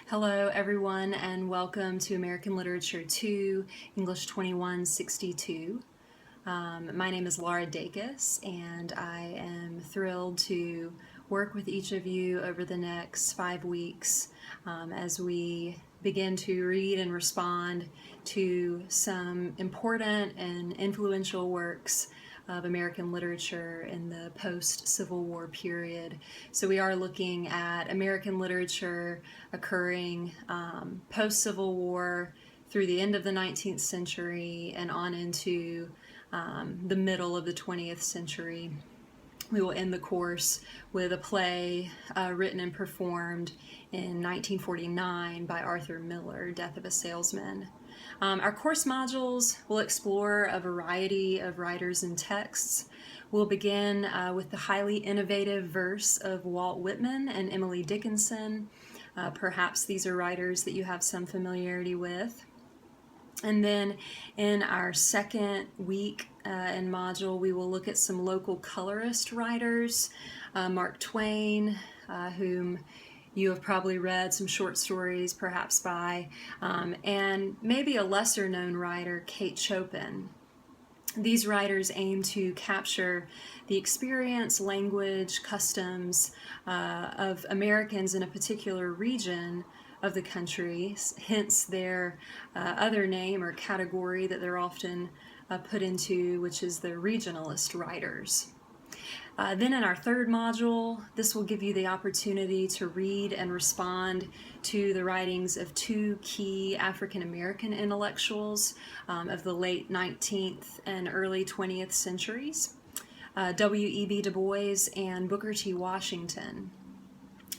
Hello everyone and welcome to American Literature 2, English 2162. My name is Laura Dacus and I am thrilled to work with each of you over the next 5 weeks as we begin to read and respond to some important and influential works of American literature in the post-Civil War period. So we are looking at American literature occurring post-Civil War through the end of the 19th century and on into the middle of the 20th century. We will end the course with a play written and performed in 1949 by Arthur Miller, Death of a Salesman. Our course modules will explore a variety of writers and texts. We'll begin with the highly innovative verse of Walt Whitman and Emily Dickinson. Perhaps these are writers that you have some familiarity with. And then in our second week and module, we will look at some local colorist writers, Mark Twain, whom you have probably read some short stories perhaps by, and maybe a lesser known writer, Kate Chopin. These writers aim to capture the experience, language, customs of Americans in a particular region of the country, hence their other name or category that they're often put into, which is the regionalist writers. Then in our third module, this will give you the opportunity to read and respond to the writings of two key African American intellectuals of the late 19th and early 20th centuries, W.E.B. Du Bois and Booker T. Washington.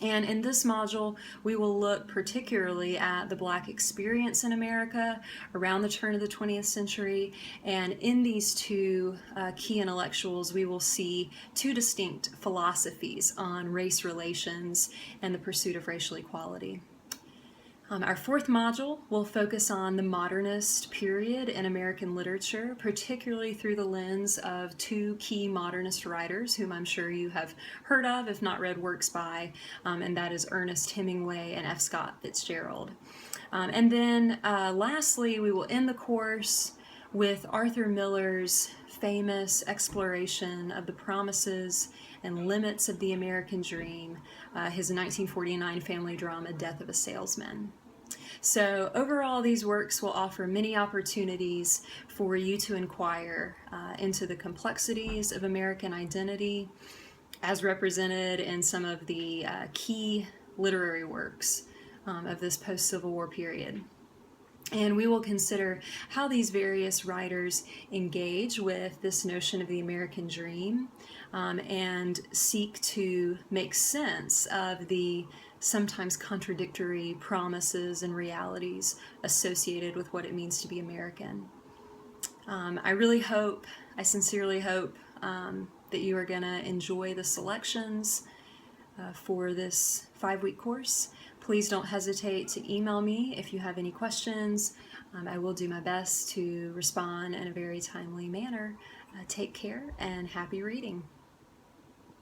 And in this module, we will look particularly at the Black experience in America around the turn of the 20th century. And in these two key intellectuals, we will see two distinct philosophies on race relations and the pursuit of racial equality. Our fourth module will focus on the modernist period in American literature, particularly through the lens of two key modernist writers whom I'm sure you have heard of, if not read works by, and that is Ernest Hemingway and F. Scott Fitzgerald. And then lastly, we will end the course with Arthur Miller's famous exploration of the promises and limits of the American dream, his 1949 family drama, Death of a Salesman. So overall, these works will offer many opportunities for you to inquire into the complexities of American identity as represented in some of the key literary works of this post-Civil War period. And we will consider how these various writers engage with this notion of the American dream and seek to make sense of the sometimes contradictory promises and realities associated with what it means to be American. I sincerely hope that you are going to enjoy the selections for this 5-week course. Please don't hesitate to email me if you have any questions. I will do my best to respond in a very timely manner. Take care and happy reading.